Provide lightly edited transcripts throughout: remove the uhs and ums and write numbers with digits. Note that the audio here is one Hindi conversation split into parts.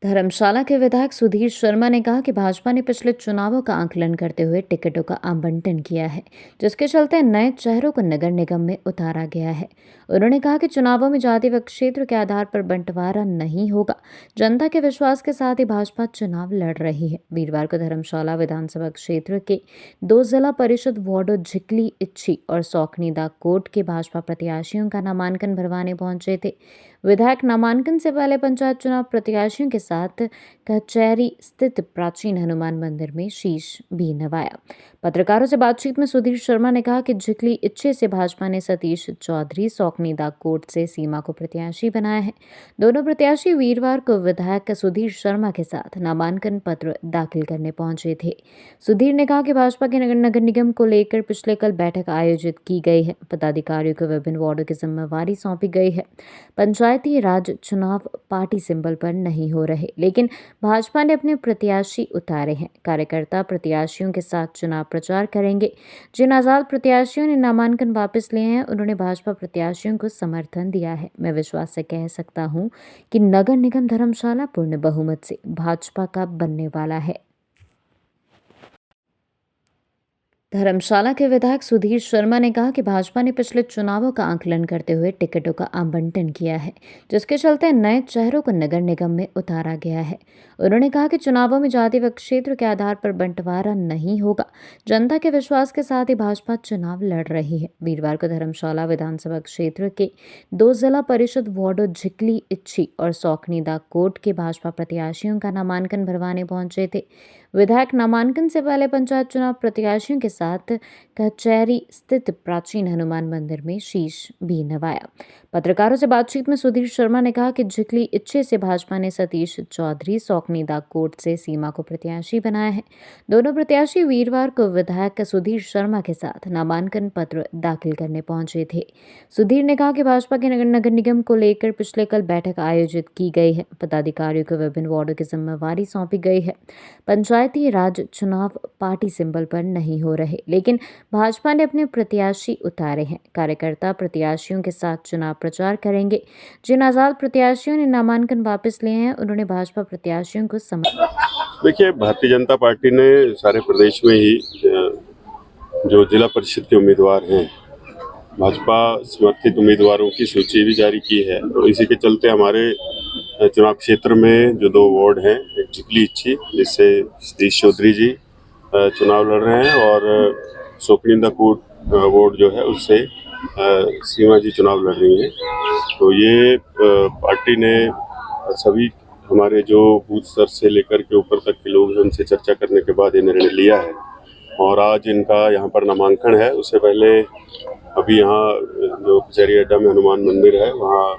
धर्मशाला के विधायक सुधीर शर्मा ने कहा कि भाजपा ने पिछले चुनावों का आकलन करते हुए टिकटों का आवंटन किया है, जिसके चलते नए चेहरों को नगर निगम में उतारा गया है। उन्होंने कहा कि चुनावों में जाति व क्षेत्र के आधार पर बंटवारा नहीं होगा। जनता के विश्वास के साथ ही भाजपा चुनाव लड़ रही है। वीरवार को धर्मशाला विधानसभा क्षेत्र के 2 जिला परिषद वार्डों झिकली, इच्छी और सौखनी दाकोट के भाजपा प्रत्याशियों का नामांकन भरवाने पहुंचे थे। विधायक नामांकन से पहले पंचायत चुनाव प्रत्याशियों के साथ कचहरी स्थित प्राचीन हनुमान मंदिर में शीश भी नवाया। पत्रकारों से बातचीत में सुधीर शर्मा ने कहा कि झिकली इच्छे से भाजपा ने सतीश चौधरी, सौखनी दाकोट से सीमा को प्रत्याशी बनाया है। दोनों प्रत्याशी वीरवार को विधायक सुधीर शर्मा के साथ नामांकन पत्र दाखिल करने पहुंचे थे। सुधीर ने कहा कि भाजपा के नगर निगम को लेकर पिछले कल बैठक आयोजित की गई है। पदाधिकारियों को विभिन्न वार्डों की जिम्मेवारी सौंपी गई है। पंचायती राज चुनाव पार्टी सिंबल पर नहीं हो रहे, लेकिन भाजपा ने अपने प्रत्याशी उतारे हैं। कार्यकर्ता प्रत्याशियों के साथ चुनाव प्रचार करेंगे। जिन आजाद प्रत्याशियों ने नामांकन वापस लिए हैं, उन्होंने भाजपा प्रत्याशियों को समर्थन दिया है। मैं विश्वास से कह सकता हूं कि नगर निगम धर्मशाला पूर्ण बहुमत से भाजपा का बनने वाला है। धर्मशाला के विधायक सुधीर शर्मा ने कहा कि भाजपा ने पिछले चुनावों का आकलन करते हुए टिकटों का आवंटन किया है, जिसके चलते नए चेहरों को नगर निगम में उतारा गया है। उन्होंने कहा कि चुनावों में जाति व क्षेत्र के आधार पर बंटवारा नहीं होगा। जनता के विश्वास के साथ ही भाजपा चुनाव लड़ रही है। वीरवार को धर्मशाला विधानसभा क्षेत्र के 2 जिला परिषद वार्डों झिकली, इच्छी और सौखनी दाकोट के भाजपा प्रत्याशियों का नामांकन भरवाने पहुंचे थे। विधायक नामांकन से पहले पंचायत चुनाव प्रत्याशियों के साथ कचहरी स्थित प्राचीन हनुमान मंदिर में शीश भी नवाया। पत्रकारों से बातचीत में सुधीर शर्मा ने कहा कि झिकली इच्छे से भाजपा ने सतीश चौधरी, सौखनी दाकोट से सीमा को प्रत्याशी बनाया है। दोनों प्रत्याशी वीरवार को विधायक सुधीर शर्मा के साथ नामांकन पत्र दाखिल करने पहुंचे थे। सुधीर ने कहा कि भाजपा के नगर निगम को लेकर पिछले कल बैठक आयोजित की गई है। पदाधिकारियों को विभिन्न वार्डों की जिम्मेवारी सौंपी गई है। पंचायती राज चुनाव पार्टी सिंबल पर नहीं हो रहे, लेकिन भाजपा ने अपने प्रत्याशी उतारे हैं। कार्यकर्ता प्रत्याशियों के साथ चुनाव प्रचार करेंगे। जिन आजाद प्रत्याशियों ने नामांकन वापस लिए हैं, उन्होंने भाजपा प्रत्याशियों को देखिए, भारतीय जनता पार्टी ने सारे प्रदेश में ही जो जिला परिषद के उम्मीदवार हैं, भाजपा समर्थित उम्मीदवारों की सूची भी जारी की है। तो इसी के चलते हमारे चुनाव क्षेत्र में जो 2 वार्ड हैं, एक झिकली इच्छी जिससे सतीश चौधरी जी चुनाव लड़ रहे हैं, और सौखनी दाकोट वार्ड जो है उससे सीमा जी चुनाव लड़ रही हैं। तो ये पार्टी ने सभी हमारे जो बूथ स्तर से लेकर के ऊपर तक के लोग हैं, उनसे चर्चा करने के बाद ये निर्णय लिया है, और आज इनका यहाँ पर नामांकन है। उससे पहले अभी यहाँ जो कचहरी अड्डा में हनुमान मंदिर है, वहाँ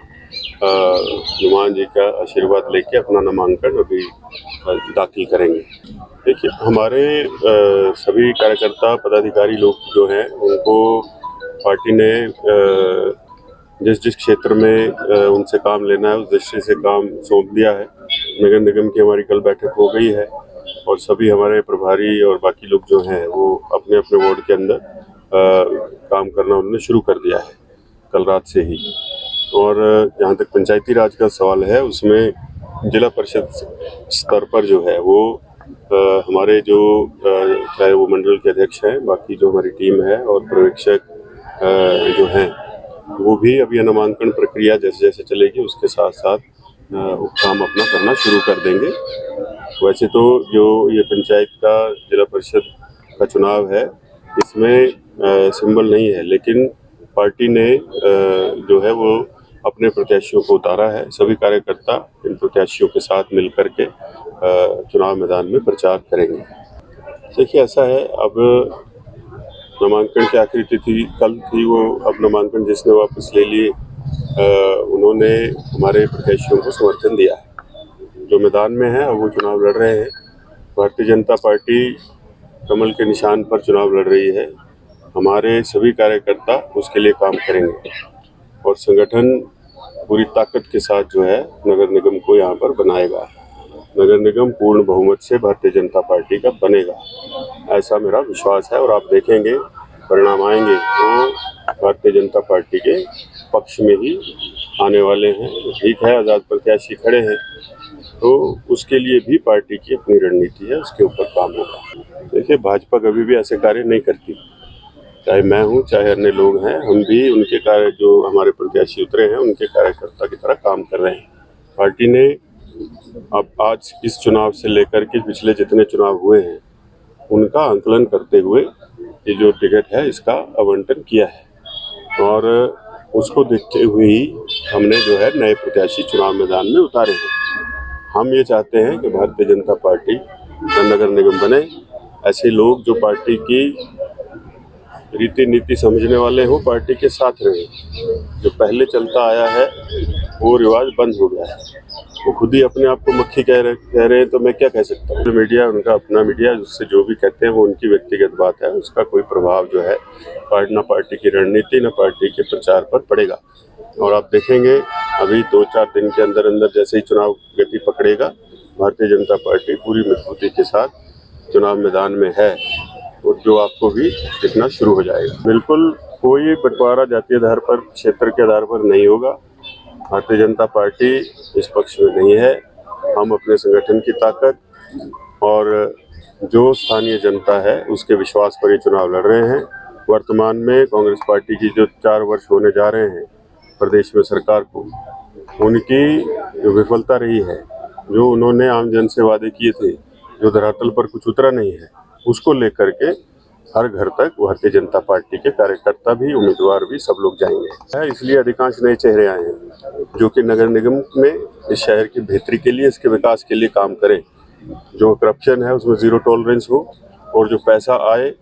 हनुमान जी का आशीर्वाद लेके अपना नामांकन अभी दाखिल करेंगे। देखिए, हमारे सभी कार्यकर्ता पदाधिकारी लोग जो हैं, उनको पार्टी ने जिस जिस क्षेत्र में उनसे काम लेना है, उस दृष्टि से काम सौंप दिया है। नगर निगम की हमारी कल बैठक हो गई है, और सभी हमारे प्रभारी और बाकी लोग जो हैं वो अपने अपने वार्ड के अंदर काम करना उन्होंने शुरू कर दिया है कल रात से ही। और जहाँ तक पंचायती राज का सवाल है, उसमें जिला परिषद स्तर पर जो है वो हमारे जो चाहे वो मंडल के अध्यक्ष हैं, बाकी जो हमारी टीम है और पर्यवेक्षक जो हैं, वो भी अभी नामांकन प्रक्रिया जैसे जैसे चलेगी उसके साथ साथ काम अपना करना शुरू कर देंगे। वैसे तो जो ये पंचायत का जिला परिषद का चुनाव है, इसमें सिंबल नहीं है, लेकिन पार्टी ने जो है वो अपने प्रत्याशियों को उतारा है। सभी कार्यकर्ता इन प्रत्याशियों के साथ मिलकर के चुनाव मैदान में प्रचार करेंगे। देखिए, ऐसा है, अब नामांकन की आखिरी तिथि कल थी, वो अब नामांकन जिसने वापस ले लिए उन्होंने हमारे प्रत्याशियों को समर्थन दिया है। जो मैदान में है, अब वो चुनाव लड़ रहे हैं। भारतीय जनता पार्टी कमल के निशान पर चुनाव लड़ रही है। हमारे सभी कार्यकर्ता उसके लिए काम करेंगे, और संगठन पूरी ताकत के साथ जो है नगर निगम को यहाँ पर बनाएगा। नगर निगम पूर्ण बहुमत से भारतीय जनता पार्टी का बनेगा, ऐसा मेरा विश्वास है। और आप देखेंगे परिणाम आएंगे तो भारतीय जनता पार्टी के पक्ष में ही आने वाले हैं। ठीक है, आज़ाद प्रत्याशी खड़े हैं, तो उसके लिए भी पार्टी की अपनी रणनीति है, उसके ऊपर काम होगा। देखिए, भाजपा कभी भी ऐसे कार्य नहीं करती, चाहे मैं हूँ चाहे अन्य लोग हैं, हम भी उनके कार्य जो हमारे प्रत्याशी उतरे हैं उनके कार्यकर्ता की तरह काम कर रहे हैं। पार्टी ने अब आज इस चुनाव से लेकर के पिछले जितने चुनाव हुए हैं उनका आंकलन करते हुए ये जो टिकट है इसका आवंटन किया है और उसको देखते हुए ही हमने जो है नए प्रत्याशी चुनाव मैदान में उतारे हैं। हम ये चाहते हैं कि भारतीय जनता पार्टी का नगर निगम बने, ऐसे लोग जो पार्टी की रीति नीति समझने वाले हो पार्टी के साथ रहे। जो पहले चलता आया है वो रिवाज बंद हो गया है। वो खुद ही अपने आप को मक्खी कह रहे हैं तो मैं क्या कह सकता हूँ। मीडिया उनका अपना मीडिया, उससे जो भी कहते हैं वो उनकी व्यक्तिगत बात है, उसका कोई प्रभाव जो है न पार्टी की रणनीति न पार्टी के प्रचार पर पड़ेगा। और आप देखेंगे अभी 2-4 दिन के अंदर अंदर जैसे ही चुनाव गति पकड़ेगा, भारतीय जनता पार्टी पूरी मजबूती के साथ चुनाव मैदान में है और जो आपको भी दिखना शुरू हो जाएगा। बिल्कुल कोई बंटवारा जातीय आधार पर, क्षेत्र के आधार पर नहीं होगा। भारतीय जनता पार्टी इस पक्ष में नहीं है। हम अपने संगठन की ताकत और जो स्थानीय जनता है उसके विश्वास पर ये चुनाव लड़ रहे हैं। वर्तमान में कांग्रेस पार्टी की जो 4 वर्ष होने जा रहे हैं प्रदेश में सरकार को, उनकी जो विफलता रही है, जो उन्होंने आम जन से वादे किए थे, जो धरातल पर कुछ उतरा नहीं है, उसको लेकर के हर घर तक भारतीय जनता पार्टी के कार्यकर्ता भी, उम्मीदवार भी, सब लोग जाएंगे। इसलिए अधिकांश नए चेहरे आए हैं जो कि नगर निगम में इस शहर की बेहतरी के लिए, इसके विकास के लिए काम करें। जो करप्शन है उसमें जीरो टॉलरेंस हो और जो पैसा आए,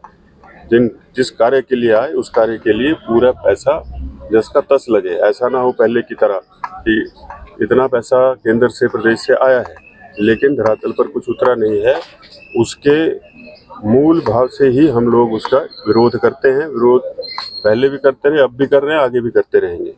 जिस कार्य के लिए आए उस कार्य के लिए पूरा पैसा जिसका तस लगे। ऐसा ना हो पहले की तरह कि इतना पैसा केंद्र से, प्रदेश से आया है लेकिन धरातल पर कुछ उतरा नहीं है। उसके मूल भाव से ही हम लोग उसका विरोध करते हैं। विरोध पहले भी करते रहे, अब भी कर रहे हैं, आगे भी करते रहेंगे।